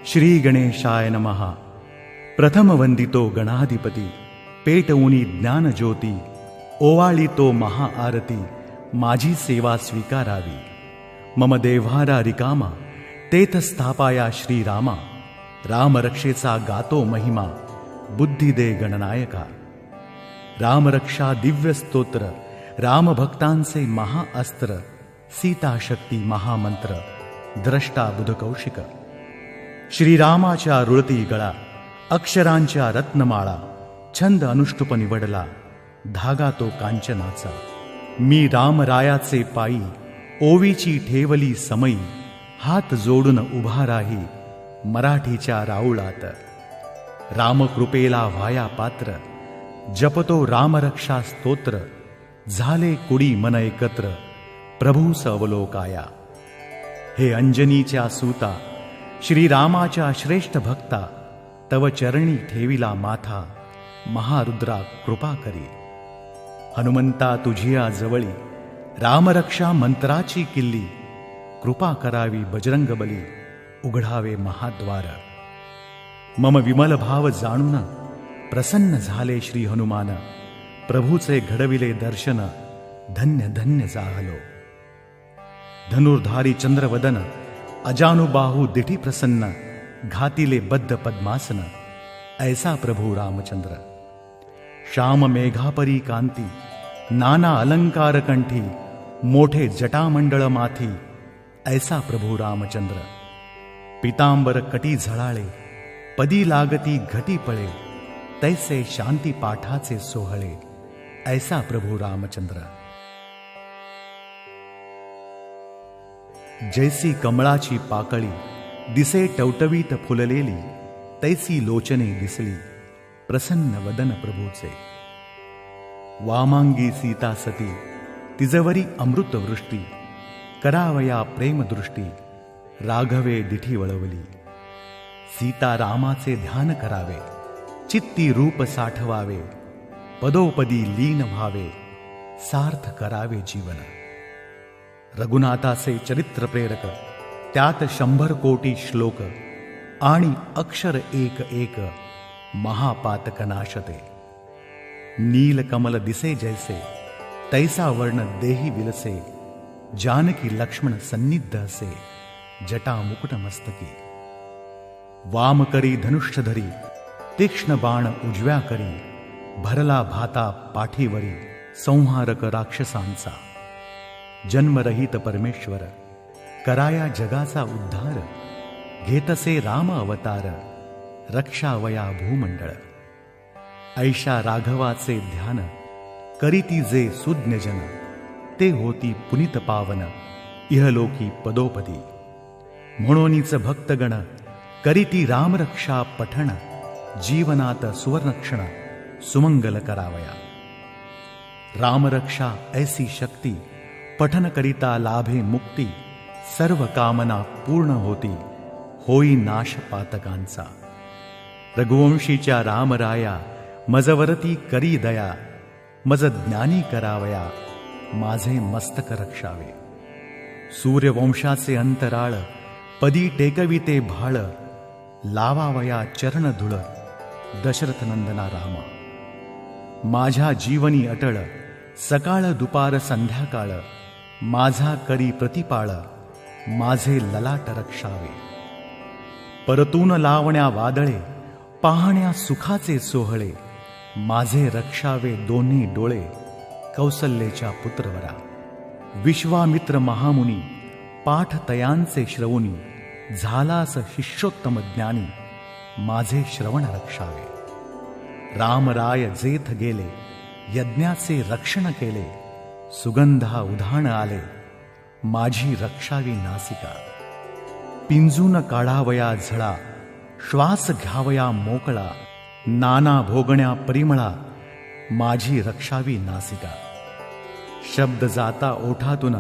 श्री गणेशाय नमः। प्रथम वंदितो गणाधिपती, पेटवुनी ज्ञानज्योती, ओवाळितो महाआरती, माझी सेवा स्वीकारावी। मम देव्हारा रिकामा, तेथ स्थापाया श्रीरामा, रामरक्षेचा गातो महिमा, बुद्धी दे गणनायका। रामरक्षा दिव्य स्तोत्र, रामभक्तांचे महाअस्त्र, सीताशक्ती महामंत्र, द्रष्टा बुध कौशिक। श्रीरामाच्या रुळती गळा, अक्षरांच्या रत्नमाळा, छंद अनुष्टुप निवडला, धागा तो कांचनाचा। मी रामरायाचे पायी, ओवीची ठेवली समयी, हात जोडून उभा राही मराठीच्या राऊळात। रामकृपेला व्हाया पात्र, जपतो रामरक्षा स्तोत्र, झाले कुडी मन एकत्र, प्रभूस अवलोकाया। हे अंजनीच्या सूता, श्रीरामाच्या श्रेष्ठ भक्ता, तव चरणी ठेविला माथा, महारुद्रा कृपा करी। हनुमंता तुझिया जवळी, रामरक्षा मंत्राची किल्ली, कृपा करावी बजरंगबली, उघडावे महाद्वार। मम विमल भाव जाणून, प्रसन्न झाले श्री हनुमान, प्रभूचे घडविले दर्शन, धन्य धन्य जाहलो। धनुर्धारी चंद्रवदन, अजानुबाहू दिठी प्रसन्न, घातिले बद्ध पद्मासन, ऐसा प्रभू रामचंद्र। श्याम मेघापरी कांती, नाना अलंकार कंठी, मोठे जटामंडळ माथी, ऐसा प्रभू रामचंद्र। पितांबर कटी झळाळे, पदी लागती घटी पळे, तैसे शांती पाठाचे सोहळे, ऐसा प्रभू रामचंद्र। जैसी कमळाची पाकळी, दिसे टवटवीत फुललेली, तैसी लोचने दिसली, प्रसन्न वदन प्रभूचे। वामांगी सीता सती, तिजवरी अमृतवृष्टी, करावया प्रेमदृष्टी, राघवे दिठी वळवली। सीता रामाचे ध्यान करावे, चित्ती रूप साठवावे, पदोपदी लीन व्हावे, सार्थ करावे जीवन। रघुनाथाचे चरित्र प्रेरक, त्यात 100 कोटी श्लोक, आणि अक्षर एक एक, महापातक नाशते। नीलकमल दिसे जैसे, तैसा वर्ण देही विलसे, जानकी लक्ष्मण सन्निध असे, जटा मुकुट मस्तकी। वाम करी धनुष्य धरी, तीक्ष्ण बाण उजव्या करी, भरला भाता पाठीवरी, संहारक राक्षसांचा। जन्मरहित परमेश्वर, कराया जगाचा उद्धार, घेतसे राम अवतार, रक्षावया भूमंडळ। ऐशा राघवाचे ध्यान, करीती जे सुज्ञजन, ते होती पुनीत पावन, इहलोकी पदोपदी। म्हणूनच भक्तगण, करीती रामरक्षा पठण, जीवनात सुवर्णक्षण, सुमंगल करावया। रामरक्षा ऐसी शक्ती, पठन करिता लाभे मुक्ती, सर्व कामना पूर्ण होती, होई नाश पातकांचा। रघुवंशीच्या रामराया, मजवरती करी दया, मज ज्ञानी करावया, माझे मस्तक रक्षावे। सूर्यवंशाचे अंतराळ, पदी टेकविते भाळ, लावावया चरण धुळ, दशरथ नंदना रामा। माझ्या जीवनी अटळ, सकाळ दुपार संध्याकाळ, माझा करी प्रतिपाळ, माझे ललाट रक्षावे। परतून लावण्या वादळे, पाहण्या सुखाचे सोहळे, माझे रक्षावे दोन्ही डोळे, कौसल्येच्या पुत्रवरा। विश्वामित्र महामुनी, पाठ तयांचे श्रवणी, झालास शिष्योत्तम ज्ञानी, माझे श्रवण रक्षावे। रामराय जेथ गेले, यज्ञाचे रक्षण केले, सुगंधा उधाण आले, माझी रक्षावी नासिका। पिंजून काढावया झळा, श्वास घ्यावया मोकळा, नाना भोगण्या परिमळा, माझी रक्षावी नासिका। शब्द जाता ओठातून,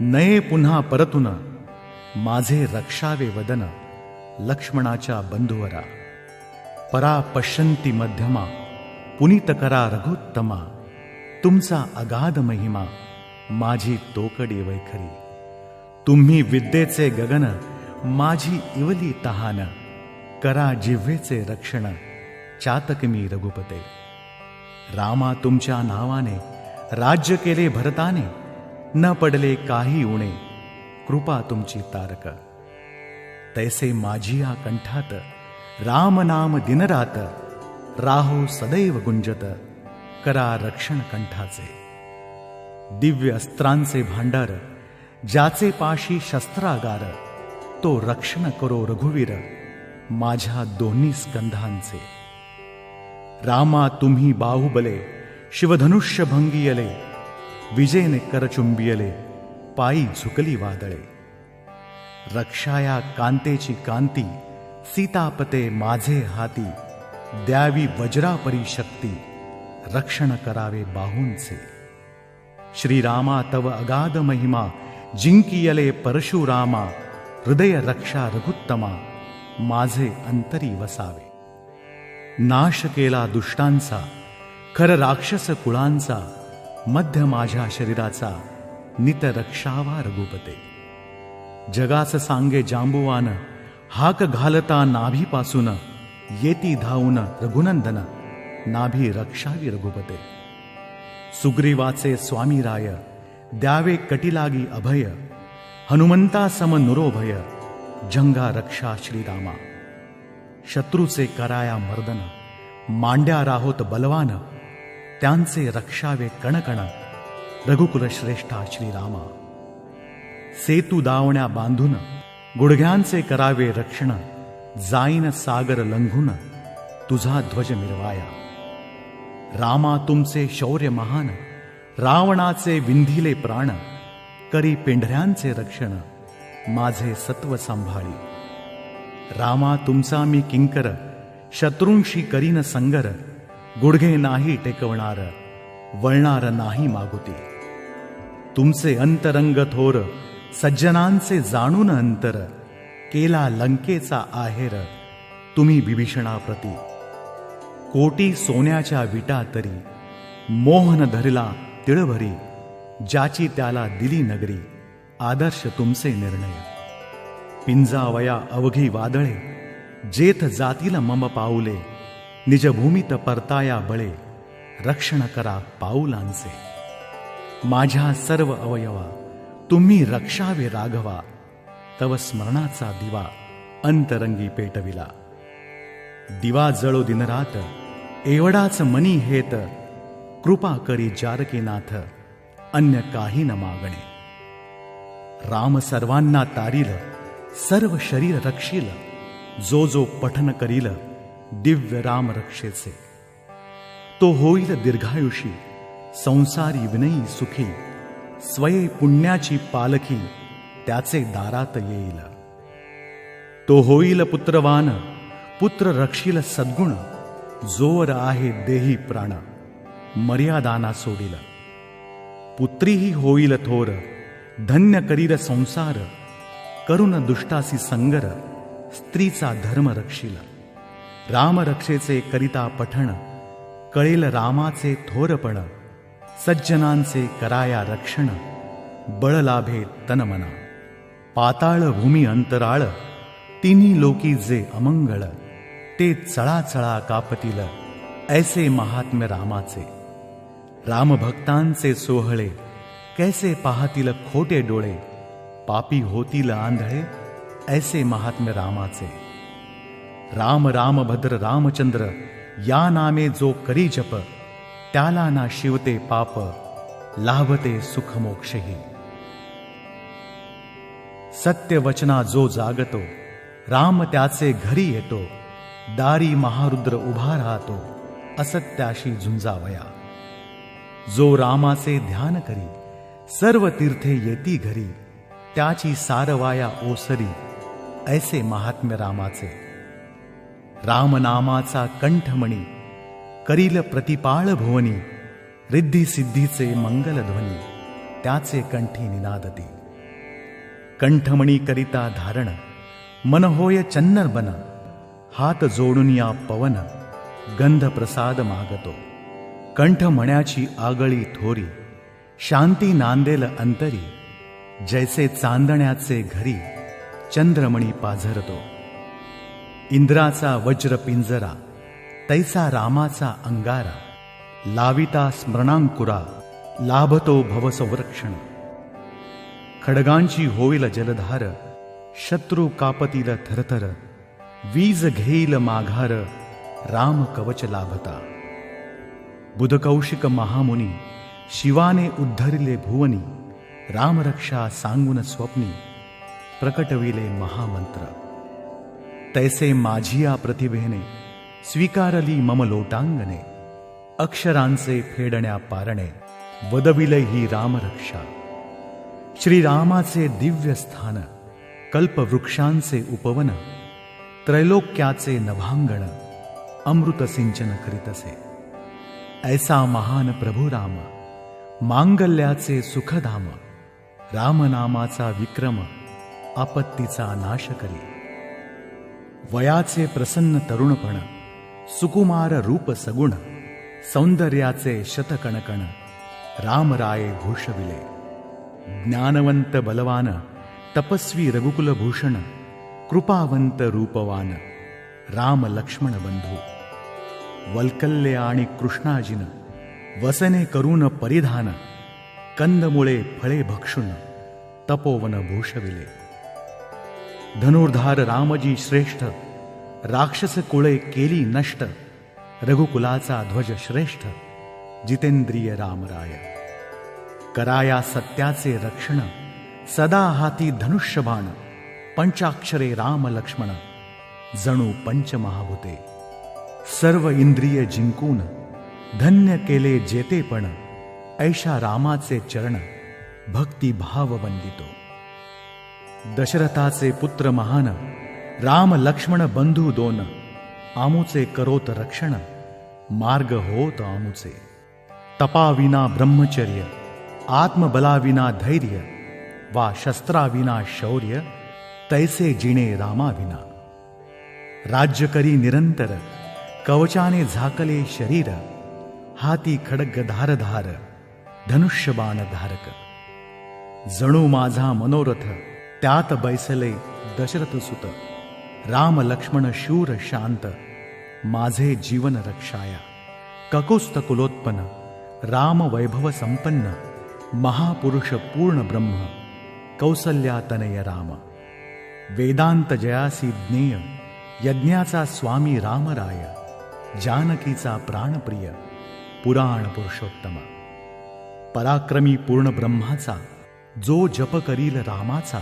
नये पुन्हा परतून, माझे रक्षावे वदन, लक्ष्मणाच्या बंधुवरा। परा पश्यंती मध्यमा, पुनीत करा रघुत्तमा, तुमचा अगाध महिमा, माझी तोकडी वैखरी। तुम्ही विद्येचे गगन, माझी इवली तहान, करा जिव्हेचे रक्षण चातक मी रघुपते. रामा तुमच्या नावाने राज्य केले भरताने, न पडले काही उणे कृपा तुमची तारक. तैसे माझिया कंठात राम नाम दिनरात, राहो सदैव गुंजत करा रक्षण कंठाचे. दिव्य अस्त्रांचे भांडार ज्याचे पाशी शस्त्रागार, तो रक्षण करो रघुवीर माझ्या दोन्ही स्कंधांचे. रामा तुम्ही बाहुबले शिवधनुष्य भंगियले, विजेने करचुंबियले पायी झुकली वादळे. रक्षाया कांतेची कांती सीतापते माझे हाती, द्यावी वज्रापरी शक्ती रक्षण करावे बाहूंचे. श्रीरामा तव अगाध महिमा जिंकियले परशुरामा, हृदय रक्षा रघुत्तमा माझे अंतरी वसावे. नाश केला दुष्टांचा खर राक्षस कुळांचा, मध्य माझ्या शरीराचा नित रक्षावा रघुपते. जगास सांगे जांबुवान हाक घालता नाभीपासून, येती धावून रघुनंदन नाभी रक्षावी रघुपते. सुग्रीवाचे स्वामी राय द्यावे कटिलागी अभय, हनुमंता सम नुरोभय जंगा रक्षा श्रीरामा. शत्रूचे कराया मर्दन मांड्या राहोत बलवान, त्यांचे रक्षावे कणकण रघुकुल श्रेष्ठा श्रीरामा. सेतू दावण्या बांधून गुडघ्यांचे करावे रक्षण, जाईन सागर लंघून तुझा ध्वज मिरवाया. रामा तुमचे शौर्य महान रावणाचे विंधिले प्राण, करी पेंढऱ्यांचे रक्षण माझे सत्व सांभाळी. रामा तुमचा मी किंकर शत्रूंशी करीन संगर, गुडघे नाही टेकवणार वळणार नाही मागुती. तुमचे अंतरंग थोर सज्जनांचे जाणून अंतर, केला लंकेचा आहेर तुम्ही बिभीषणाप्रती. कोटी सोन्याच्या विटा तरी मोहन धरला तिळभरी, ज्याची त्याला दिली नगरी आदर्श तुमचे निर्णय. पिंजावया अवघी वादळे जेथ जातील मम पाऊले, निजभूमीत परताया बळे रक्षण करा पाऊलांचे. माझ्या सर्व अवयवा तुम्ही रक्षावे राघवा, तव स्मरणाचा दिवा अंतरंगी पेटविला. दिवा जळो दिनरात एवढाच मनी हेत, कृपा करी जारकीनाथ अन्य काही न मागणे. राम सर्वांना तारील सर्व शरीर रक्षील, जो जो पठन करील दिव्य राम रक्षेचे. तो होईल दीर्घायुषी संसारी विनयी सुखी, स्वये पुण्याची पालखी त्याचे दारात येईल. तो होईल पुत्रवान पुत्र रक्षील सद्गुण, जोवर आहे देही प्राण मर्यादाना सोडील. पुत्रीही होईल थोर धन्य करील संसार, करुण दुष्टासी संगर स्त्रीचा धर्म रक्षील. राम रक्षेचे करिता पठण कळेल रामाचे थोरपण, सज्जनांचे कराया रक्षण बळ लाभे तनमना. पाताळ भूमी अंतराळ तिन्ही लोकी जे अमंगळ, ते चळाचळा कापतील ऐसे महात्म्य रामाचे. रामभक्तांचे सोहळे कैसे पाहतील खोटे डोळे, पापी होतील आंधळे ऐसे महात्म्य रामाचे. राम राम भद्र रामचंद्र या नामे जो करी जप, त्याला ना शिवते पाप लाभते सुख मोक्षही. सत्य वचना जो जागतो राम त्याचे घरी येतो, दारी महारुद्र उभा राहतो असत्याशी झुंजावया. जो रामाचे ध्यान करी सर्व तीर्थे येती घरी, त्याची सारवाया ओसरी ऐसे महात्म्य रामाचे. रामनामाचा कंठमणी करील प्रतिपाळ भुवनी, रिद्धी सिद्धीचे मंगल ध्वनी त्याचे कंठी निनादती. कंठमणी करिता धारण मन होय चन्नर बन, हात जोडून या पवन गंध प्रसाद मागतो. कंठ मण्याची आगळी थोरी शांती नांदेल अंतरी, जैसे चांदण्याचे घरी चंद्रमणी पाझरतो. इंद्राचा वज्र पिंजरा तैसा रामाचा अंगारा, लाविता स्मरणांकुरा लाभतो भवसंरक्षण. खडगांची होईल जलधार, शत्रू कापतील थरथर, वीज घेईल माघार, राम कवच लाभता. बुधकौशिक महामुनी शिवाने उद्धरिले भुवनी, रामरक्षा सांगून स्वप्नी प्रकटविले महामंत्र. तैसे माझिया प्रतिभेने स्वीकारली मम लोटांगणे, अक्षरांचे फेडण्या पारणे वदविले ही रामरक्षा. श्रीरामाचे दिव्य स्थान, कल्पवृक्षांचे उपवन, त्रैलोक्याचे नभांगण, अमृत सिंचन करीतसे. ऐसा महान प्रभू राम, मांगल्याचे सुखधाम, रामनामाचा विक्रम, आपत्तीचा नाश करी. वयाचे प्रसन्न तरुणपण, सुकुमार रूप सगुण, सौंदर्याचे शतकणकण, रामराये भूषविले. ज्ञानवंत बलवान, तपस्वी रघुकुलभूषण, कृपावंत रूपवान, राम लक्ष्मण बंधू. वल्कल्य आणि कृष्णाजिन, वसने करून परिधान, कंदमुळे फळे भक्षुन, तपोवन भूषविले. धनुर्धार रामजी श्रेष्ठ, राक्षस कुळे केली नष्ट, रघुकुलाचा ध्वज श्रेष्ठ, जितेंद्रिय रामराय. कराया सत्याचे रक्षण, सदा हाती धनुष्यबाण, पंचाक्षरे राम लक्ष्मण, जणू पंचमहाभूते. सर्व इंद्रिय जिंकून धन्य केले जेतेपण, ऐशा रामाचे चरण, भक्तिभाव वंदितो. दशरथाचे पुत्र महान, राम लक्ष्मण बंधू दोन, आमुचे करोत रक्षण, मार्ग होत आमुचे. तपाविना ब्रह्मचर्य, आत्मबलाविना धैर्य, वा शस्त्राविना शौर्य, तैसे जिणे रामाविना. राज्य करी निरंतर, कवचाने झाकले शरीर, हाती खड्ग धारधार, धनुष्यबाण धारक. जणू माझा मनोरथ, त्यात बैसले दशरथ सुत, राम लक्ष्मण शूर शांत, माझे जीवन रक्षाया. ककुस्त कुलोत्पन्न, राम वैभव संपन्न, महापुरुष पूर्ण ब्रह्म, कौसल्यातनय राम. वेदांत जयासी ज्ञेय, यज्ञाचा स्वामी रामराय, जानकीचा प्राणप्रिय, पुराण पुरुषोत्तम. पराक्रमी पूर्ण ब्रह्माचा, जो जप करील रामाचा,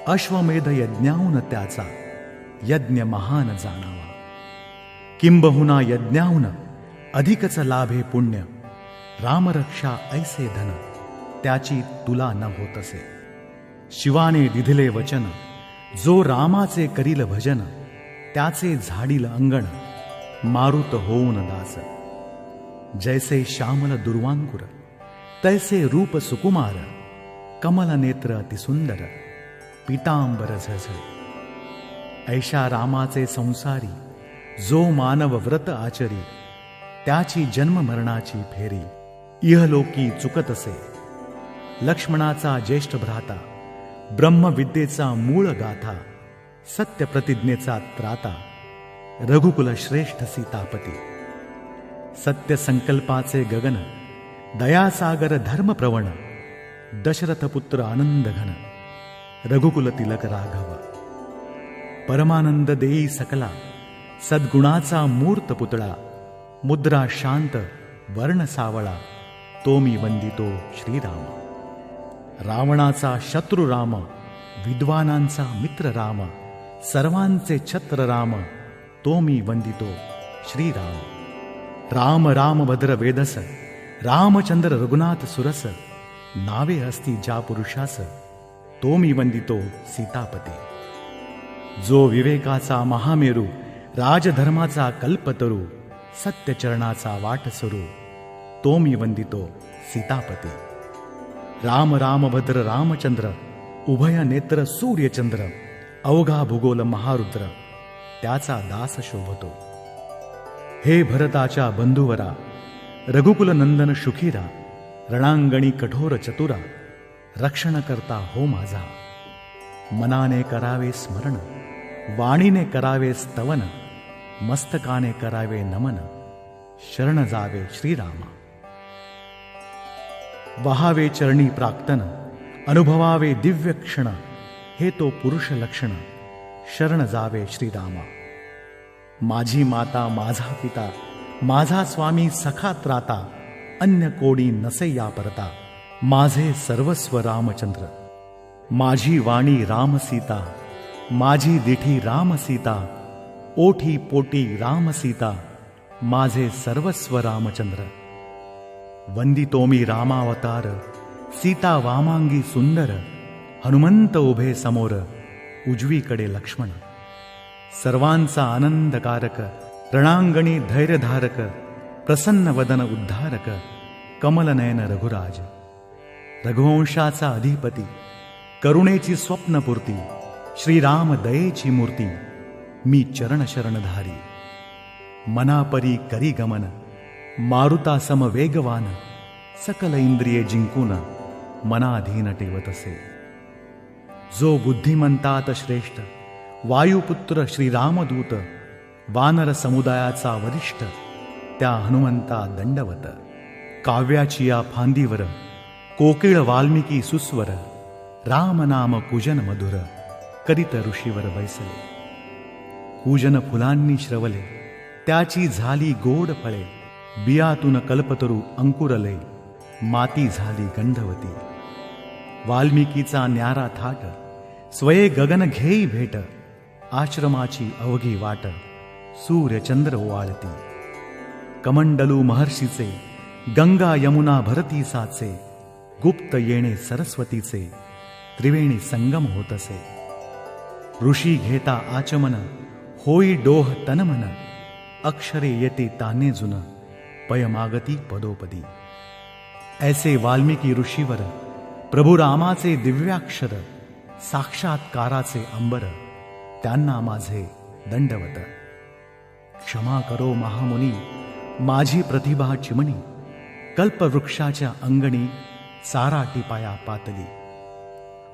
अश्वमेध यज्ञाहून त्याचा, यज्ञ महान जाणावा. किंबहुना यज्ञाहून अधिकच लाभे पुण्य, रामरक्षा ऐसे धन, त्याची तुला न होतसे. शिवाने दिधले वचन, जो रामाचे करील भजन, त्याचे झाडील अंगण, मारुत होऊन दास. जैसे श्यामल दुर्वांकुर, तैसे रूप सुकुमार, कमल नेत्र अतिसुंदर, पीतांबर झळझळ. ऐशा रामाचे संसारी, जो मानव व्रत आचरी, त्याची जन्म मरणाची फेरी, इहलोकी चुकतसे. लक्ष्मणाचा ज्येष्ठ भ्राता, ब्रह्मविद्येचा मूळ गाथा, सत्य प्रतिज्ञेचा त्राता, रघुकुल श्रेष्ठ सीतापती. सत्य संकल्पाचे गगन, दयासागर धर्मप्रवण, दशरथपुत्र आनंद घन, रघुकुल तिलक राघव. परमानंद देई सकला, सद्गुणाचा मूर्त पुतळा, मुद्रा शांत वर्ण सावळा, तो मी वंदितो श्रीराम. रावणाचा शत्रू राम, विद्वानांचा मित्र राम, सर्वांचे छत्र राम, तो मी वंदितो श्रीराम. राम राम भद्र वेदस, रामचंद्र रघुनाथ सुरस, नावे असती ज्या पुरुषास, तो मी वंदितो सीतापती. जो विवेकाचा महामेरू, राजधर्माचा कल्पतरू, सत्यचरणाचा वाटसरू, तो मी वंदितो सीतापती. राम राम भद्र रामचंद्र, उभय नेत्र सूर्यचंद्र, अवघा भूगोल महारुद्र, त्याचा दास शोभतो. हे भरताच्या बंधुवरा, रघुकुल नंदन शुखीरा, रणांगणी कठोर चतुरा, रक्षण करता हो माझा. मनाने करावे स्मरण, वाणीने करावे स्तवन, मस्तकाने करावे नमन, शरण जावे श्रीरामा. वहावे चरणी प्राक्तन, अनुभवावे दिव्य क्षण, हे तो पुरुष लक्षण, शरण जावे श्रीरामा. माझी माता माझा पिता, माझा स्वामी सखा त्राता, अन्य कोडी नसे या परता, माझे सर्वस्व रामचंद्र. माझी वाणी राम सीता, माझी दिठी राम सीता, ओठी पोटी राम सीता, माझे सर्वस्व रामचंद्र. वंदितो मी रामावतार, सीता वामांगी सुंदर, हनुमंत उभे समोर, उजवीकडे लक्ष्मण. सर्वांचा आनंदकारक, रणांगणी धैर्यधारक, प्रसन्न वदन उद्धारक, कमलनयन रघुराज. रघुवंशाचा अधिपती, करुणेची स्वप्नपूर्ती, श्रीराम दयेची मूर्ती, मी चरण शरणधारी. मनापरी करी गमन, मारुता सम वेगवान, सकल इंद्रिये जिंकून मनाधीन ठेवतसे. जो बुद्धिमंतात श्रेष्ठ, वायुपुत्र श्रीरामदूत, वानर समुदायाचा वरिष्ठ, त्या हनुमंता दंडवत. काव्याची या फांदीवर, कोकिळ वाल्मिकी सुस्वर, रामनाम पूजन मधुर, करीत ऋषीवर बैसले. पूजन फुलांनी श्रवले, त्याची झाली गोड फळे, बियातून कल्पतरू अंकुरले, माती झाली गंधवती. वाल्मिकीचा न्यारा थाट, स्वये गगन घेई भेट, आश्रमाची अवघी वाट, सूर्यचंद्र ओवाळती. कमंडलू महर्षीचे, गंगा यमुना भरती साचे, गुप्त येणे सरस्वतीचे, त्रिवेणी संगम होतसे. ऋषी घेता आचमन, होई डोह तनमन, अक्षरे येते ताने जुन, पय मागती पदोपदी. ऐसे वाल्मिकी ऋषीवर, प्रभू रामाचे दिव्याक्षर, साक्षात्काराचे अंबर, त्यांना माझे दंडवत. क्षमा करो महामुनी, माझी प्रतिभा चिमणी, कल्पवृक्षाच्या अंगणी, सारा टिपाया पातली.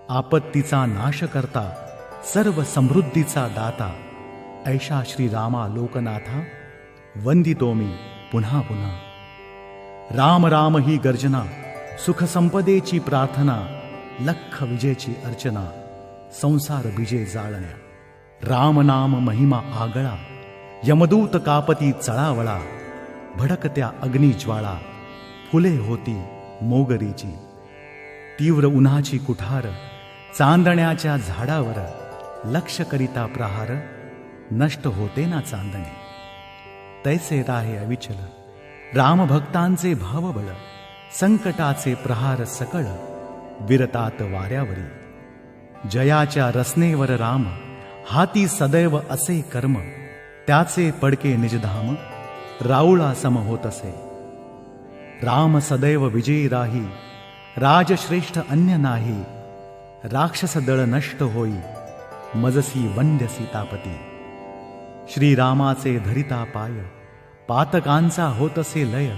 आपत्तीचा नाश करता, सर्व समृद्धीचा दाता, ऐशा श्रीरामा लोकनाथा, वंदितो मी पुन्हा पुन्हा. राम राम ही गर्जना, सुख संपदेची प्रार्थना, लख विजेची अर्चना, संसार बीजे जाळण्या. राम नाम महिमा आगळा, यमदूत कापती चळावळा, भडकत्या अग्निज्वाळा, फुले होती मोगरीची. तीव्र उन्हाची कुठार, चांदण्याच्या झाडावर, लक्ष करिता प्रहार, नष्ट होते ना चांदणे. तैसे राहे अविचल, रामभक्तांचे भावबळ, संकटाचे प्रहार सकळ, विरतात वाऱ्यावरी. जयाच्या रसनेवर राम, हाती सदैव असे कर्म, त्याचे पडके निजधाम, राऊळा सम होतसे. राम सदैव विजयी राही, राजश्रेष्ठ अन्य नाही, राक्षस दळ नष्ट होई, मजसी वंद्य सीतापती. श्रीरामाचे धरिता पाय, पातकांचा होतसे लय,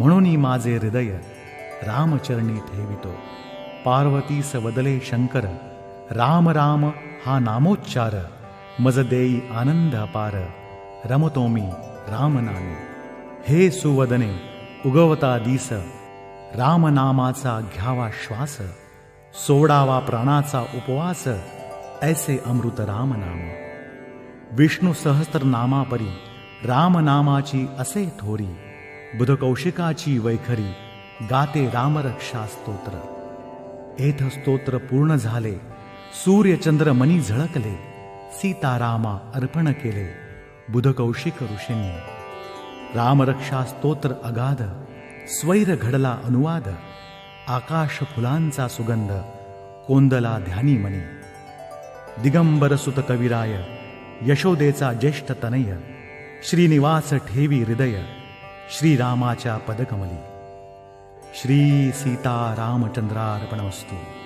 म्हणून माझे हृदय रामचरणी ठेवितो. पार्वतीस वदले शंकर, राम राम हा नामोच्चार, मज देई आनंद अपार, रमतो मी रामनामी. हे सुवदने उगवता दिस, रामनामाचा घ्यावा श्वास, सोडावा प्राणाचा उपवास, ऐसे अमृत रामनाम. विष्णू सहस्त्र नामापरी, रामनामाची असे थोरी, बुधकौशिकाची वैखरी, गाते रामरक्षा स्तोत्र. एथ स्तोत्र पूर्ण झाले, सूर्यचंद्र मनी झळकले, सीतारामा अर्पण केले, बुधकौशिक ऋषींनी. रामरक्षा स्तोत्र अगाध, स्वैर घडला अनुवाद, आकाश फुलांचा सुगंध, कोंदला ध्यानी मनी. दिगंबर सुत कविराय, यशोदेचा ज्येष्ठ तनय, श्रीनिवास ठेवी हृदय, श्रीरामाच्या पदकमली. श्री सीता रामचंद्रार्पणमस्तु.